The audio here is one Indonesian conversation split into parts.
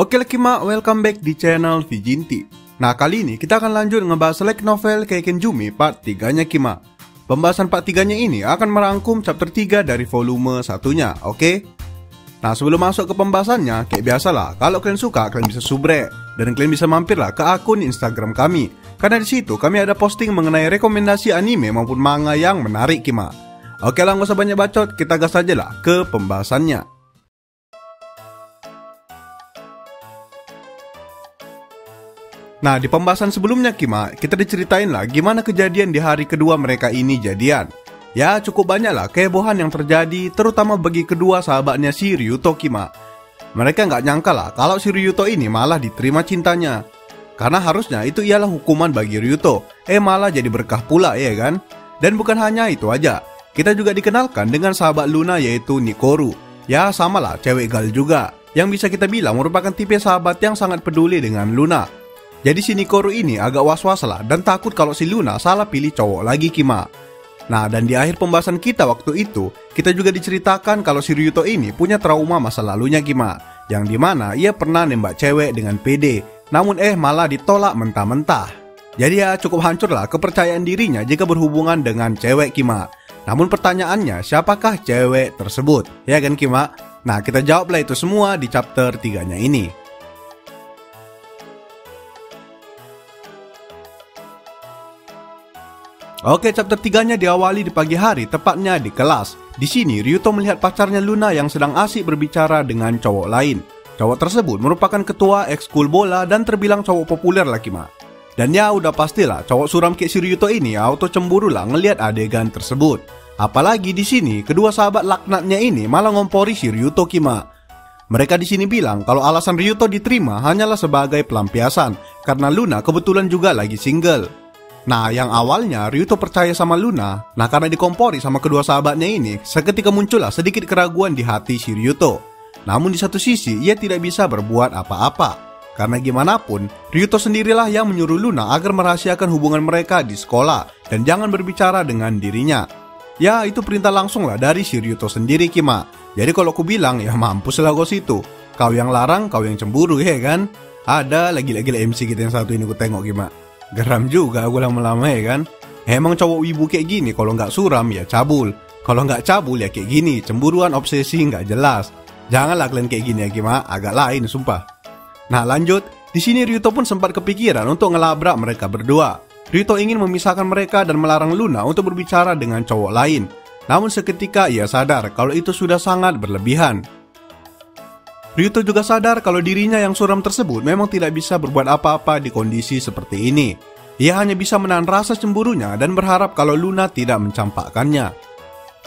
Oke Kima, welcome back di channel Vijinti. Nah kali ini kita akan lanjut ngebahas light novel Keiken Jumi part 3-nya Kima. Pembahasan part 3-nya ini akan merangkum chapter 3 dari volume 1-nya, oke? Nah sebelum masuk ke pembahasannya, kayak biasalah, kalau kalian suka kalian bisa subrek dan kalian bisa mampirlah ke akun Instagram kami. Karena di situ kami ada posting mengenai rekomendasi anime maupun manga yang menarik Kima. Oke lah, gak usah banyak bacot, kita gas aja lah ke pembahasannya. Nah di pembahasan sebelumnya Kima, kita diceritain lah gimana kejadian di hari kedua mereka ini jadian. Ya cukup banyak lah kehebohan yang terjadi, terutama bagi kedua sahabatnya si Ryuto Kima. Mereka nggak nyangka lah kalau si Ryuto ini malah diterima cintanya. Karena harusnya itu ialah hukuman bagi Ryuto, malah jadi berkah pula ya kan. Dan bukan hanya itu aja, kita juga dikenalkan dengan sahabat Luna yaitu Nikoru. Ya sama lah, cewek gal juga, yang bisa kita bilang merupakan tipe sahabat yang sangat peduli dengan Luna. Jadi si Nikoru ini agak was-was lah dan takut kalau si Luna salah pilih cowok lagi Kima. Nah dan di akhir pembahasan kita waktu itu, kita juga diceritakan kalau si Ryuto ini punya trauma masa lalunya Kima, yang dimana ia pernah nembak cewek dengan PD, namun malah ditolak mentah-mentah. Jadi ya cukup hancur lah kepercayaan dirinya jika berhubungan dengan cewek Kima. Namun pertanyaannya, siapakah cewek tersebut? Ya kan Kima? Nah kita jawablah itu semua di chapter 3-nya ini. Oke, chapter 3-nya diawali di pagi hari, tepatnya di kelas. Di sini, Ryuto melihat pacarnya Luna yang sedang asik berbicara dengan cowok lain. Cowok tersebut merupakan ketua ekskul bola dan terbilang cowok populer lah Kima. Dan ya udah pastilah, cowok suram kayak si Ryuto ini auto cemburu lah ngelihat adegan tersebut. Apalagi di sini, kedua sahabat laknatnya ini malah ngompori si Ryuto Kima. Mereka di sini bilang kalau alasan Ryuto diterima hanyalah sebagai pelampiasan, karena Luna kebetulan juga lagi single. Nah yang awalnya Ryuto percaya sama Luna, nah karena dikompori sama kedua sahabatnya ini, seketika muncullah sedikit keraguan di hati si Ryuto. Namun di satu sisi ia tidak bisa berbuat apa-apa, karena gimana pun Ryuto sendirilah yang menyuruh Luna agar merahasiakan hubungan mereka di sekolah dan jangan berbicara dengan dirinya. Ya itu perintah langsung lah dari si Ryuto sendiri Kima. Jadi kalau aku bilang ya mampus lah kau situ, kau yang larang kau yang cemburu ya kan. Ada lagi-lagi MC kita yang satu ini ku tengok Kima. Geram juga aku lama-lama ya kan. Emang cowok wibu kayak gini kalau nggak suram ya cabul. Kalau nggak cabul ya kayak gini, cemburuan obsesi nggak jelas. Janganlah kalian kayak gini ya Kima, agak lain sumpah. Nah lanjut, di sini Ryuto pun sempat kepikiran untuk ngelabrak mereka berdua. Ryuto ingin memisahkan mereka dan melarang Luna untuk berbicara dengan cowok lain. Namun seketika ia sadar kalau itu sudah sangat berlebihan. Ryuto juga sadar kalau dirinya yang suram tersebut memang tidak bisa berbuat apa-apa di kondisi seperti ini. Ia hanya bisa menahan rasa cemburunya dan berharap kalau Luna tidak mencampakkannya.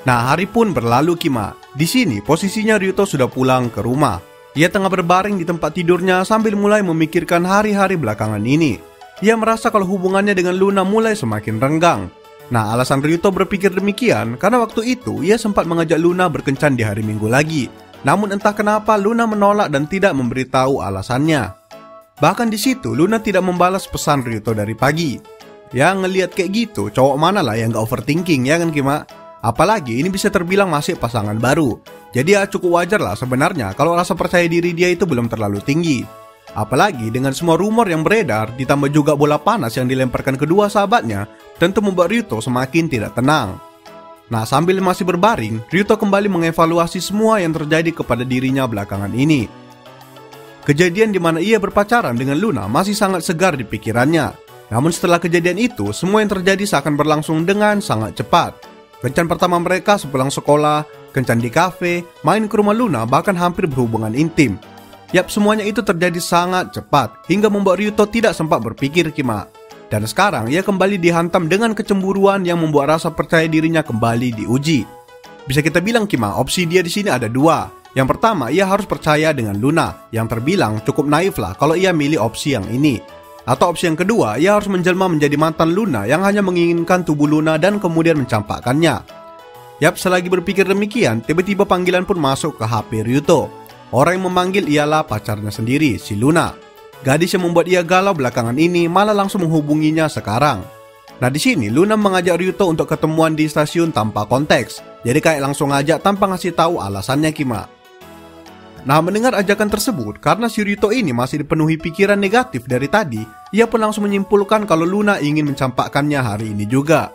Nah hari pun berlalu Kima. Di sini posisinya Ryuto sudah pulang ke rumah. Ia tengah berbaring di tempat tidurnya sambil mulai memikirkan hari-hari belakangan ini. Ia merasa kalau hubungannya dengan Luna mulai semakin renggang. Nah alasan Ryuto berpikir demikian karena waktu itu ia sempat mengajak Luna berkencan di hari Minggu lagi. Namun entah kenapa Luna menolak dan tidak memberitahu alasannya. Bahkan di situ Luna tidak membalas pesan Ryuto dari pagi. Ya ngelihat kayak gitu, cowok mana lah yang gak overthinking ya kan Kima? Apalagi ini bisa terbilang masih pasangan baru. Jadi ya cukup wajar lah sebenarnya kalau rasa percaya diri dia itu belum terlalu tinggi. Apalagi dengan semua rumor yang beredar, ditambah juga bola panas yang dilemparkan kedua sahabatnya, tentu membuat Ryuto semakin tidak tenang. Nah sambil masih berbaring, Ryuto kembali mengevaluasi semua yang terjadi kepada dirinya belakangan ini. Kejadian di mana ia berpacaran dengan Luna masih sangat segar di pikirannya. Namun setelah kejadian itu, semua yang terjadi seakan berlangsung dengan sangat cepat. Kencan pertama mereka sepulang sekolah, kencan di kafe, main ke rumah Luna bahkan hampir berhubungan intim. Yap, semuanya itu terjadi sangat cepat, hingga membuat Ryuto tidak sempat berpikir Kima. Dan sekarang ia kembali dihantam dengan kecemburuan yang membuat rasa percaya dirinya kembali diuji. Bisa kita bilang Kima, opsi dia di sini ada dua. Yang pertama, ia harus percaya dengan Luna, yang terbilang cukup naif lah kalau ia milih opsi yang ini. Atau opsi yang kedua, ia harus menjelma menjadi mantan Luna yang hanya menginginkan tubuh Luna dan kemudian mencampakkannya. Yap, selagi berpikir demikian, tiba-tiba panggilan pun masuk ke HP Ryuto. Orang yang memanggil ialah pacarnya sendiri, si Luna. Gadis yang membuat ia galau belakangan ini malah langsung menghubunginya sekarang. Nah di sini Luna mengajak Ryuto untuk ketemuan di stasiun tanpa konteks. Jadi kayak langsung ajak tanpa ngasih tahu alasannya Kima. Nah, mendengar ajakan tersebut, karena si Ryuto ini masih dipenuhi pikiran negatif dari tadi, ia pun langsung menyimpulkan kalau Luna ingin mencampakkannya hari ini juga.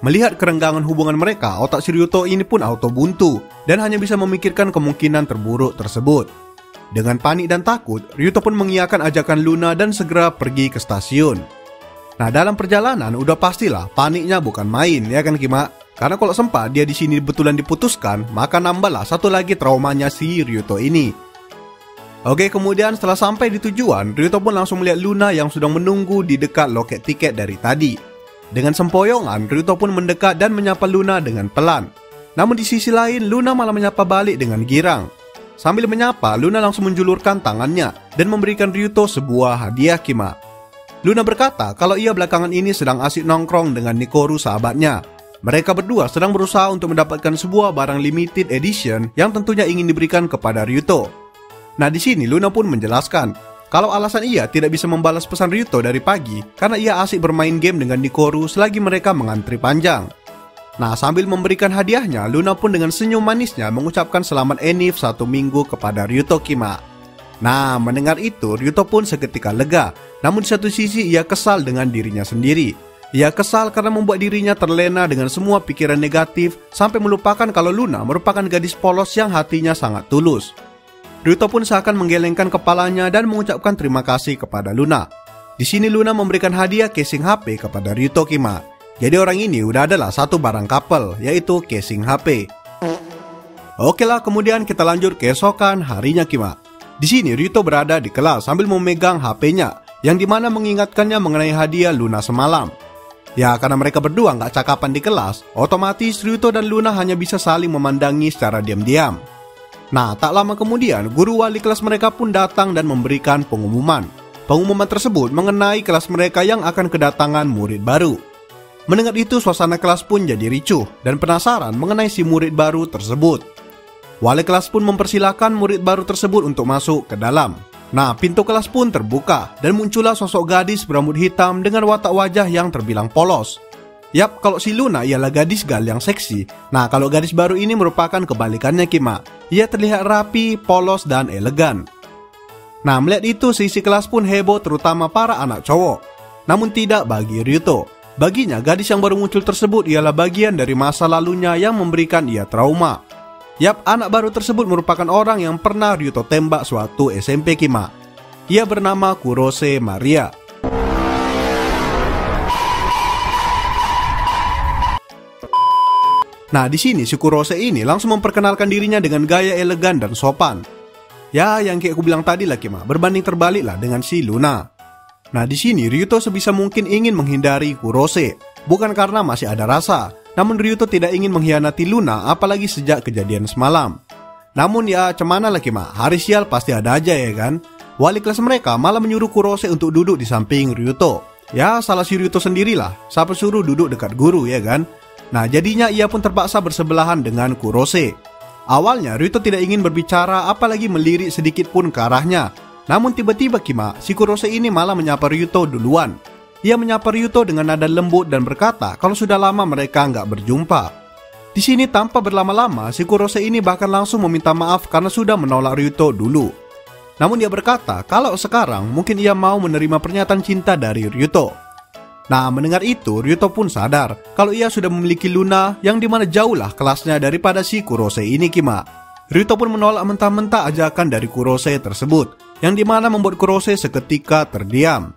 Melihat kerenggangan hubungan mereka, otak si Ryuto ini pun auto buntu dan hanya bisa memikirkan kemungkinan terburuk tersebut. Dengan panik dan takut, Ryuto pun mengiyakan ajakan Luna dan segera pergi ke stasiun. Nah, dalam perjalanan udah pastilah paniknya bukan main, ya kan Kima? Karena kalau sempat dia di sini betulan diputuskan, maka nambahlah satu lagi traumanya si Ryuto ini. Oke, kemudian setelah sampai di tujuan, Ryuto pun langsung melihat Luna yang sedang menunggu di dekat loket tiket dari tadi. Dengan sempoyongan, Ryuto pun mendekat dan menyapa Luna dengan pelan. Namun di sisi lain, Luna malah menyapa balik dengan girang. Sambil menyapa, Luna langsung menjulurkan tangannya dan memberikan Ryuto sebuah hadiah Kima. Luna berkata kalau ia belakangan ini sedang asik nongkrong dengan Nikoru sahabatnya. Mereka berdua sedang berusaha untuk mendapatkan sebuah barang limited edition yang tentunya ingin diberikan kepada Ryuto. Nah, di sini Luna pun menjelaskan kalau alasan ia tidak bisa membalas pesan Ryuto dari pagi karena ia asik bermain game dengan Nikoru selagi mereka mengantri panjang. Nah, sambil memberikan hadiahnya, Luna pun dengan senyum manisnya mengucapkan selamat Enif 1 minggu kepada Ryuto Kima. Nah, mendengar itu, Ryuto pun seketika lega. Namun di satu sisi ia kesal dengan dirinya sendiri. Ia kesal karena membuat dirinya terlena dengan semua pikiran negatif sampai melupakan kalau Luna merupakan gadis polos yang hatinya sangat tulus. Ryuto pun seakan menggelengkan kepalanya dan mengucapkan terima kasih kepada Luna. Di sini Luna memberikan hadiah casing HP kepada Ryuto Kima. Jadi orang ini udah adalah satu barang couple, yaitu casing HP. Oke lah, kemudian kita lanjut keesokan harinya Kima. Di sini Ryuto berada di kelas sambil memegang HP-nya, yang dimana mengingatkannya mengenai hadiah Luna semalam. Ya, karena mereka berdua nggak cakapan di kelas, otomatis Ryuto dan Luna hanya bisa saling memandangi secara diam-diam. Nah, tak lama kemudian, guru wali kelas mereka pun datang dan memberikan pengumuman. Pengumuman tersebut mengenai kelas mereka yang akan kedatangan murid baru. Mendengar itu, suasana kelas pun jadi ricuh dan penasaran mengenai si murid baru tersebut. Wali kelas pun mempersilahkan murid baru tersebut untuk masuk ke dalam. Nah, pintu kelas pun terbuka dan muncullah sosok gadis berambut hitam dengan watak wajah yang terbilang polos. Yap, kalau si Luna ialah gadis gal yang seksi. Nah, kalau gadis baru ini merupakan kebalikannya Kima. Ia terlihat rapi, polos, dan elegan. Nah, melihat itu seisi kelas pun heboh terutama para anak cowok. Namun tidak bagi Ryuto. Baginya, gadis yang baru muncul tersebut ialah bagian dari masa lalunya yang memberikan ia trauma. Yap, anak baru tersebut merupakan orang yang pernah Ryuto tembak suatu SMP Kima. Ia bernama Kurose Maria. Nah, di sini si Kurose ini langsung memperkenalkan dirinya dengan gaya elegan dan sopan. Ya, yang kayak aku bilang tadi lah Kima, berbanding terbalik lah dengan si Luna. Nah, di sini Ryuto sebisa mungkin ingin menghindari Kurose, bukan karena masih ada rasa. Namun Ryuto tidak ingin mengkhianati Luna, apalagi sejak kejadian semalam. Namun ya cemana lah Kima, hari sial pasti ada aja ya kan. Wali kelas mereka malah menyuruh Kurose untuk duduk di samping Ryuto. Ya salah si Ryuto sendirilah, siapa suruh duduk dekat guru ya kan. Nah, jadinya ia pun terpaksa bersebelahan dengan Kurose. Awalnya Ryuto tidak ingin berbicara apalagi melirik sedikit pun ke arahnya. Namun tiba-tiba Kima, si Kurose ini malah menyapa Ryuto duluan. Ia menyapa Ryuto dengan nada lembut dan berkata kalau sudah lama mereka nggak berjumpa. Di sini tanpa berlama-lama, si Kurose ini bahkan langsung meminta maaf karena sudah menolak Ryuto dulu. Namun dia berkata kalau sekarang mungkin ia mau menerima pernyataan cinta dari Ryuto. Nah, mendengar itu, Ryuto pun sadar kalau ia sudah memiliki Luna yang dimana jauhlah kelasnya daripada si Kurose ini Kima. Ryuto pun menolak mentah-mentah ajakan dari Kurose tersebut, yang dimana membuat Kurose seketika terdiam.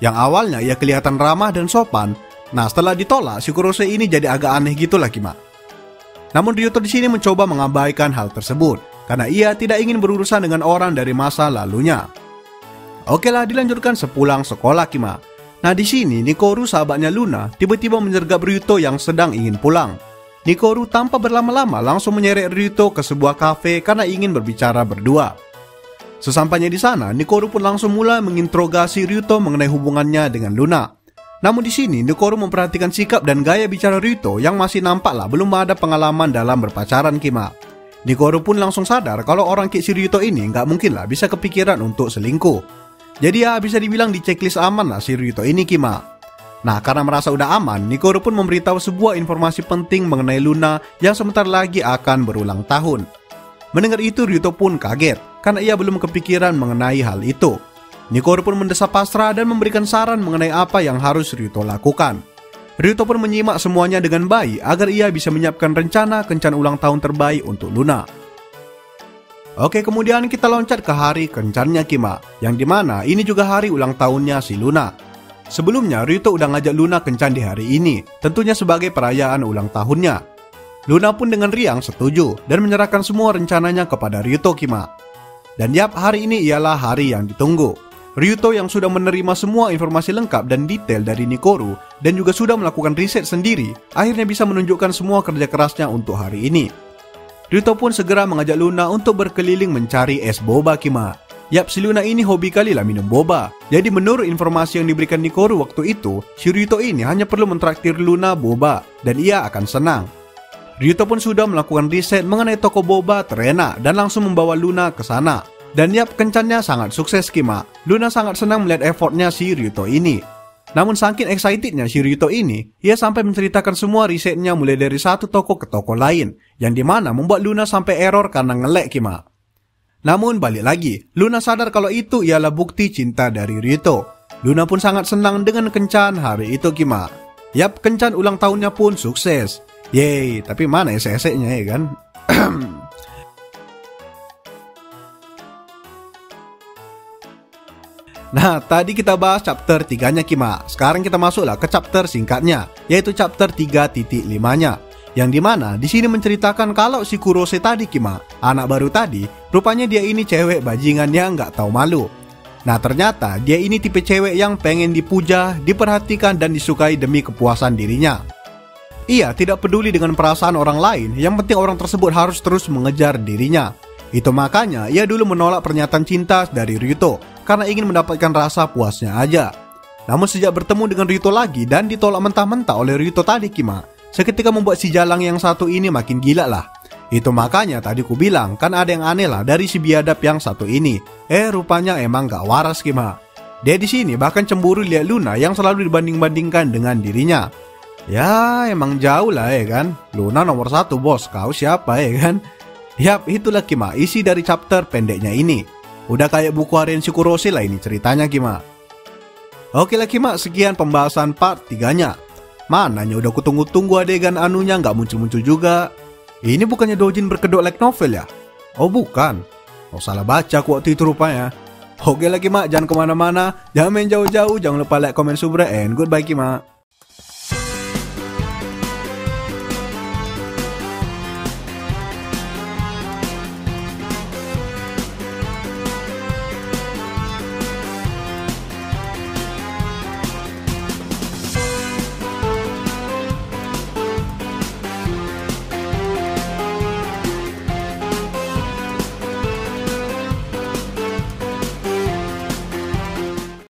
Yang awalnya ia kelihatan ramah dan sopan, nah setelah ditolak si Kurose ini jadi agak aneh gitulah Kima. Namun Ryuto di sini mencoba mengabaikan hal tersebut karena ia tidak ingin berurusan dengan orang dari masa lalunya. Oke lah, dilanjutkan sepulang sekolah Kima. Nah, di sini Nikoru sahabatnya Luna tiba-tiba menyergap Ryuto yang sedang ingin pulang. Nikoru tanpa berlama-lama langsung menyeret Ryuto ke sebuah kafe karena ingin berbicara berdua. Sesampainya di sana, Nikoru pun langsung mulai menginterogasi Ryuto mengenai hubungannya dengan Luna. Namun di sini, Nikoru memperhatikan sikap dan gaya bicara Ryuto yang masih nampaklah belum ada pengalaman dalam berpacaran Kima. Nikoru pun langsung sadar kalau orang kayak si Ryuto ini nggak mungkin lah bisa kepikiran untuk selingkuh. Jadi ya bisa dibilang di checklist aman lah si Ryuto ini Kima. Nah, karena merasa udah aman, Nikoru pun memberitahu sebuah informasi penting mengenai Luna yang sebentar lagi akan berulang tahun. Mendengar itu Ryuto pun kaget, karena ia belum kepikiran mengenai hal itu. Nikoru pun mendesak pasrah dan memberikan saran mengenai apa yang harus Ryuto lakukan. Ryuto pun menyimak semuanya dengan baik agar ia bisa menyiapkan rencana kencan ulang tahun terbaik untuk Luna. Oke, kemudian kita loncat ke hari kencannya Kima, yang dimana ini juga hari ulang tahunnya si Luna. Sebelumnya Ryuto udah ngajak Luna kencan di hari ini, tentunya sebagai perayaan ulang tahunnya. Luna pun dengan riang setuju dan menyerahkan semua rencananya kepada Ryuto Kima. Dan yap, hari ini ialah hari yang ditunggu. Ryuto yang sudah menerima semua informasi lengkap dan detail dari Nikoru dan juga sudah melakukan riset sendiri, akhirnya bisa menunjukkan semua kerja kerasnya untuk hari ini. Ryuto pun segera mengajak Luna untuk berkeliling mencari es boba Kima. Yap, si Luna ini hobi kali lah minum boba. Jadi menurut informasi yang diberikan Nikoru waktu itu, si Ryuto ini hanya perlu mentraktir Luna boba dan ia akan senang. Ryuto pun sudah melakukan riset mengenai toko boba terenak dan langsung membawa Luna ke sana. Dan yap, kencannya sangat sukses Kima. Luna sangat senang melihat effortnya si Ryuto ini. Namun saking excitednya si Ryuto ini, ia sampai menceritakan semua risetnya mulai dari satu toko ke toko lain, yang dimana membuat Luna sampai error karena ngelek Kima. Namun balik lagi, Luna sadar kalau itu ialah bukti cinta dari Ryuto. Luna pun sangat senang dengan kencan hari itu Kima. Yap, kencan ulang tahunnya pun sukses. Yeay, tapi mana esek-eseknya ya kan? Nah, tadi kita bahas chapter 3-nya Kima. Sekarang kita masuklah ke chapter singkatnya, yaitu chapter 3.5-nya. Yang dimana di sini menceritakan kalau si Kurose tadi Kima, anak baru tadi, rupanya dia ini cewek bajingan yang nggak tahu malu. Nah, ternyata dia ini tipe cewek yang pengen dipuja, diperhatikan dan disukai demi kepuasan dirinya. Ia tidak peduli dengan perasaan orang lain, yang penting orang tersebut harus terus mengejar dirinya. Itu makanya ia dulu menolak pernyataan cinta dari Ryuto, karena ingin mendapatkan rasa puasnya aja. Namun sejak bertemu dengan Ryuto lagi dan ditolak mentah-mentah oleh Ryuto tadi Kima, seketika membuat si Jalang yang satu ini makin gila lah. Itu makanya tadi ku bilang, kan ada yang aneh lah dari si biadab yang satu ini. Rupanya emang gak waras Kima. Dia di sini bahkan cemburu lihat Luna yang selalu dibanding-bandingkan dengan dirinya. Ya emang jauh lah ya kan. Luna nomor 1 bos, kau siapa ya kan. Yap, itulah Kima isi dari chapter pendeknya ini. Udah kayak buku harian si Kurose lah ini ceritanya Kima. Oke lah Kima, sekian pembahasan part 3-nya. Mananya udah kutunggu-tunggu adegan anunya gak muncul-muncul juga. Ini bukannya Dojin berkedok like novel ya? Oh bukan. Oh salah baca aku waktu itu rupanya. Oke lah Kima, jangan kemana-mana. Jangan main jauh-jauh. Jangan lupa like, comment, subscribe, and goodbye Kima.